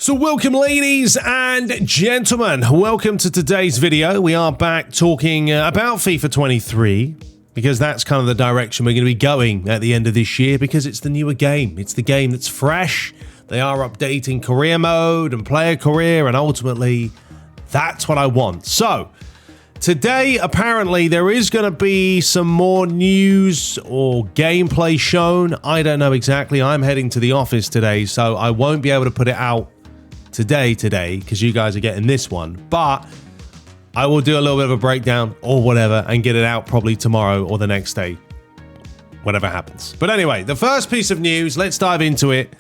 So welcome, ladies and gentlemen. Welcome to today's video. We are back talking about FIFA 23 because that's kind of the direction we're going to be going at the end of this year because it's the newer game. It's the game that's fresh. They are updating career mode and player career, and ultimately that's what I want. So today, apparently, there is going to be some more news or gameplay shown. I don't know exactly. I'm heading to the office today, so I won't be able to put it out today because you guys are getting this one, but I will do a little bit of a breakdown or whatever and get it out probably tomorrow or the next day, whatever happens. But anyway, the first piece of news, let's dive into it.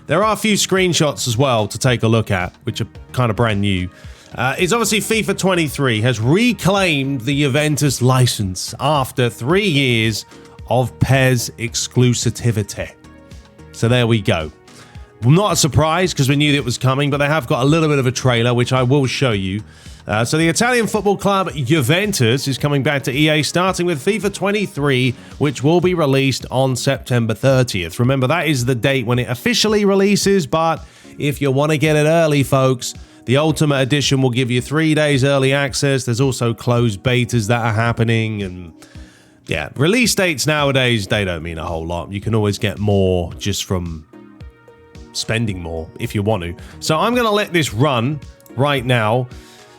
There are a few screenshots as well to take a look at, which are kind of brand new. It's obviously FIFA 23 has reclaimed the Juventus license after 3 years of PES exclusivity. So there we go. Not a surprise because we knew that it was coming, but they have got a little bit of a trailer, which I will show you. So the Italian football club Juventus is coming back to EA, starting with FIFA 23, which will be released on September 30th. Remember, that is the date when it officially releases, but if you want to get it early, folks, the Ultimate Edition will give you 3 days early access. There's also closed betas that are happening, and yeah, release dates nowadays, they don't mean a whole lot. You can always get more just from spending more if you want to. So I'm going to let this run right now.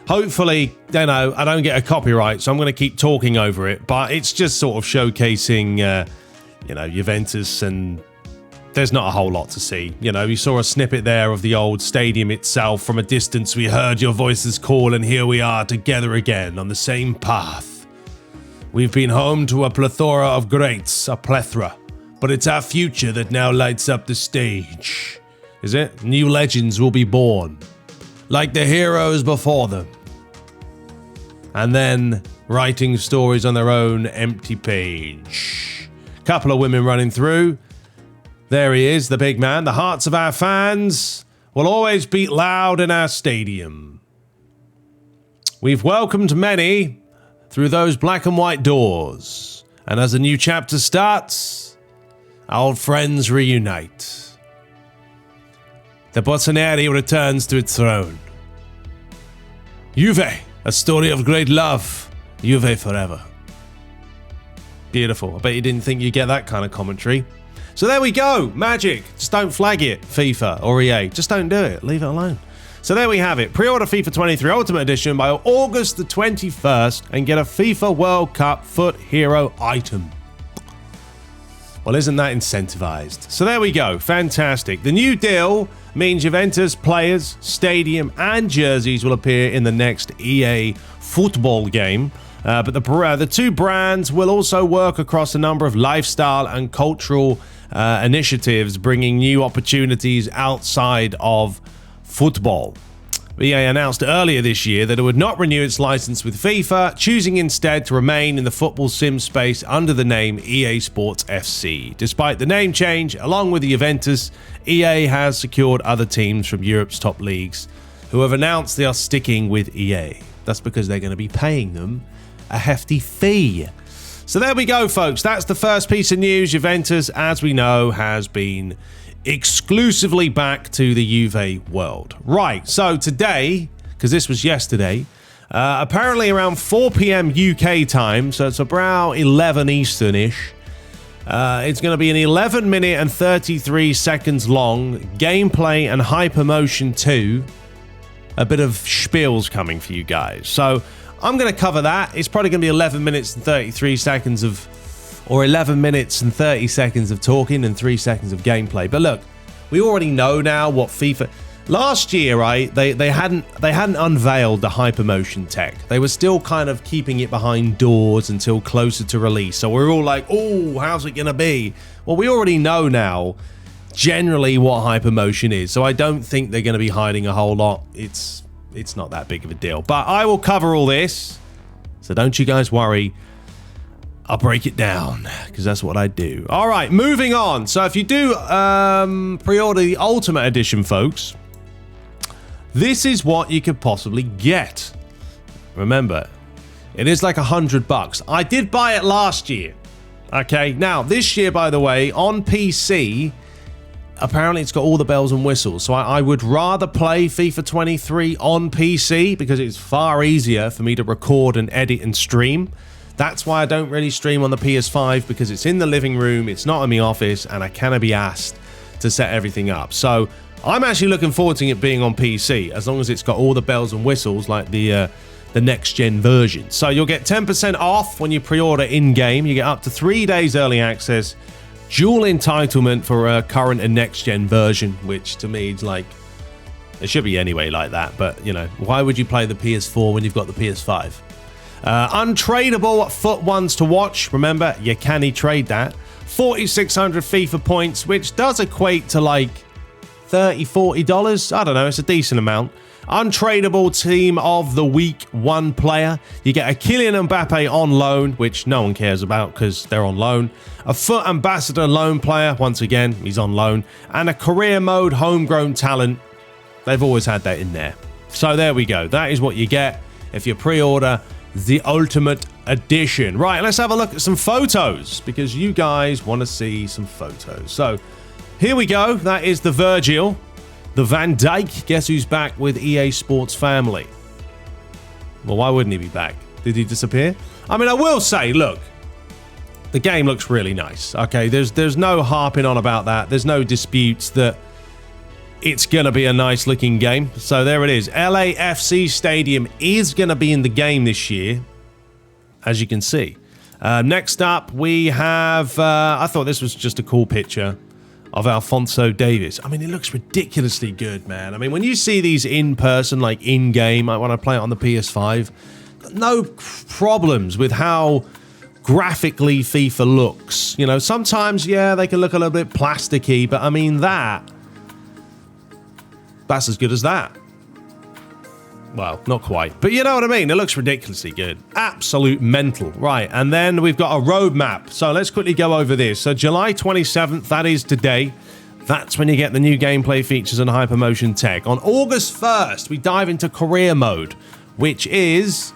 Hopefully, I don't get a copyright, so I'm going to keep talking over it, but it's just sort of showcasing, Juventus, and there's not a whole lot to see. You saw a snippet there of the old stadium itself. From a distance, we heard your voices call, and here we are together again on the same path. We've been home to a plethora of greats, a plethora, but it's our future that now lights up the stage. Is it? New legends will be born, like the heroes before them, and then writing stories on their own empty page. Couple of women running through. There he is, the big man. The hearts of our fans will always beat loud in our stadium. We've welcomed many through those black and white doors, and as a new chapter starts, our old friends reunite. The Bozzaneri returns to its throne. Juve, a story of great love. Juve forever. Beautiful. I bet you didn't think you'd get that kind of commentary. So there we go. Magic. Just don't flag it, FIFA or EA. Just don't do it. Leave it alone. So there we have it. Pre-order FIFA 23 Ultimate Edition by August the 21st and get a FIFA World Cup Foot Hero item. Well, isn't that incentivized? So there we go. Fantastic. The new deal means Juventus players, stadium, and jerseys will appear in the next EA football game. But the two brands will also work across a number of lifestyle and cultural initiatives, bringing new opportunities outside of football. EA announced earlier this year that it would not renew its license with FIFA, choosing instead to remain in the football sim space under the name EA Sports FC. Despite the name change, along with the Juventus, EA has secured other teams from Europe's top leagues who have announced they are sticking with EA. That's because they're going to be paying them a hefty fee. So there we go, folks. That's the first piece of news. Juventus, as we know, has been exclusively back to the Juve world. Right, so today, because this was yesterday, apparently around 4 p.m. UK time, so it's about 11 Eastern-ish, it's going to be an 11 minute and 33 seconds long gameplay and Hypermotion 2. A bit of spiels coming for you guys. So I'm going to cover that. It's probably going to be 11 minutes and 33 seconds of, or 11 minutes and 30 seconds of talking and 3 seconds of gameplay. But look, we already know now what FIFA... Last year, right, they hadn't unveiled the Hypermotion tech. They were still kind of keeping it behind doors until closer to release. So we're all like, oh, how's it going to be? Well, we already know now generally what Hypermotion is. So I don't think they're going to be hiding a whole lot. It's not that big of a deal. But I will cover all this. So don't you guys worry. I'll break it down because that's what I do. All right, moving on. So if you do pre-order the Ultimate Edition, folks, this is what you could possibly get. Remember, it is like $100. I did buy it last year. Okay, now this year, by the way, on PC, apparently it's got all the bells and whistles. So I would rather play FIFA 23 on PC because it's far easier for me to record and edit and stream. That's why I don't really stream on the PS5, because it's in the living room, it's not in the office, and I cannot be asked to set everything up. So I'm actually looking forward to it being on PC, as long as it's got all the bells and whistles like the next-gen version. So you'll get 10% off when you pre-order in-game. You get up to 3 days early access, dual entitlement for a current and next-gen version, which to me is like, it should be anyway like that, but, you know, why would you play the PS4 when you've got the PS5? Untradeable FUT ones to watch. Remember, you can trade that. 4,600 FIFA points, which does equate to like $30, $40. I don't know, it's a decent amount. Untradeable team of the week 1 player. You get a Kylian Mbappe on loan, which no one cares about because they're on loan. A FUT ambassador loan player, once again, he's on loan. And a career mode homegrown talent. They've always had that in there. So there we go. That is what you get if you pre-order the Ultimate Edition. Right, let's have a look at some photos, because you guys want to see some photos. So here we go. That is the Virgil, the Van Dijk. Guess who's back with EA Sports family? Well, why wouldn't he be back? Did he disappear? I mean, I will say, look, the game looks really nice. Okay, there's no harping on about that. There's no disputes that it's going to be a nice looking game. So there it is. LAFC Stadium is going to be in the game this year, as you can see. Next up, we have, I thought this was just a cool picture of Alphonso Davies. I mean, it looks ridiculously good, man. I mean, when you see these in person, like in game, like when I play it on the PS5, no problems with how graphically FIFA looks. You know, sometimes, yeah, they can look a little bit plasticky, but I mean, that's as good as that. Well, not quite, but you know what I mean. It looks ridiculously good. Absolute mental. Right, and then we've got a roadmap. So let's quickly go over this. So July 27th, that is today. That's when you get the new gameplay features and Hypermotion tech. On August 1st, we dive into career mode, which is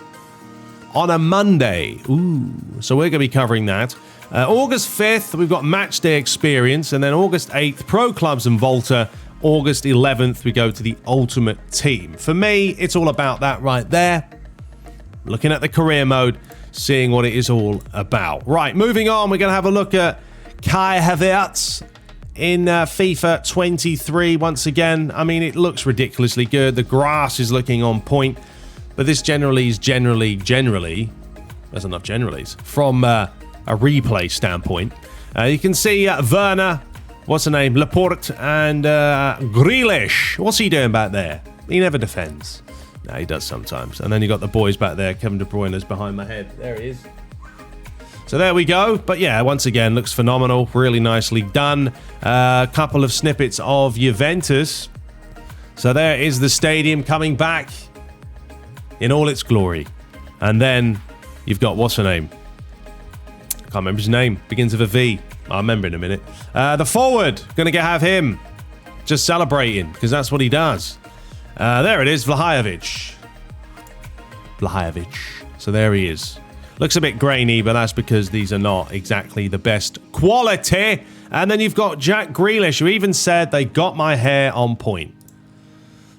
on a Monday. Ooh, so we're going to be covering that. August 5th, we've got match day experience, and then August 8th, pro clubs and Volta. August 11th, we go to the Ultimate Team. For me, it's all about that right there. Looking at the career mode, seeing what it is all about. Right, moving on, we're going to have a look at Kai Havertz in FIFA 23. Once again, I mean, it looks ridiculously good. The grass is looking on point. But this generally, there's enough generalies, from a replay standpoint. You can see Werner, what's the name? Laporte and Grealish. What's he doing back there? He never defends. No, he does sometimes. And then you got the boys back there. Kevin De Bruyne is behind my head. There he is. So there we go. But yeah, once again, looks phenomenal. Really nicely done. A couple of snippets of Juventus. So there is the stadium coming back in all its glory. And then you've got, what's her name? I can't remember his name. Begins with a V. I'll remember in a minute. The forward, gonna have him just celebrating, because that's what he does. There it is, Vlahovic. So there he is. Looks a bit grainy, but that's because these are not exactly the best quality. And then you've got Jack Grealish, who even said they got my hair on point.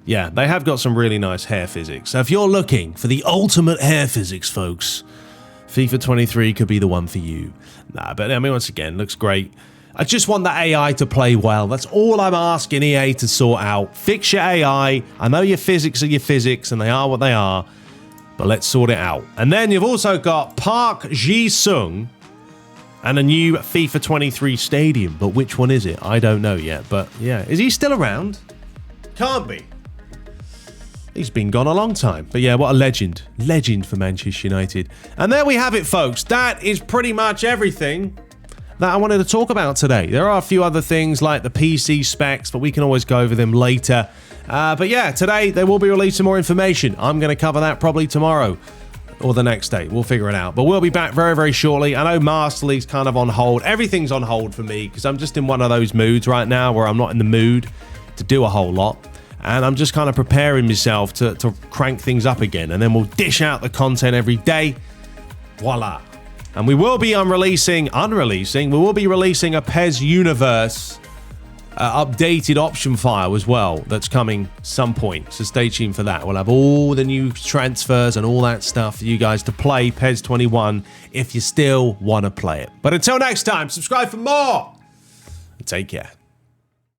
Yeah, they have got some really nice hair physics. So if you're looking for the ultimate hair physics, folks, FIFA 23 could be the one for you. Nah, but I mean, once again, looks great. I just want the AI to play well. That's all I'm asking EA to sort out. Fix your AI. I know your physics are your physics, and they are what they are, but let's sort it out. And then you've also got Park Ji-sung and a new FIFA 23 stadium. But which one is it? I don't know yet. But yeah, is he still around? Can't be. He's been gone a long time. But yeah, what a legend. Legend for Manchester United. And there we have it, folks. That is pretty much everything that I wanted to talk about today. There are a few other things like the PC specs, but we can always go over them later. But yeah, today they will be releasing more information. I'm going to cover that probably tomorrow or the next day. We'll figure it out. But we'll be back very, very shortly. I know Master League's kind of on hold. Everything's on hold for me because I'm just in one of those moods right now where I'm not in the mood to do a whole lot. And I'm just kind of preparing myself to crank things up again. And then we'll dish out the content every day. Voila. And we will be releasing a PES Universe updated option file as well that's coming some point. So stay tuned for that. We'll have all the new transfers and all that stuff for you guys to play PES 21 if you still want to play it. But until next time, subscribe for more. And take care.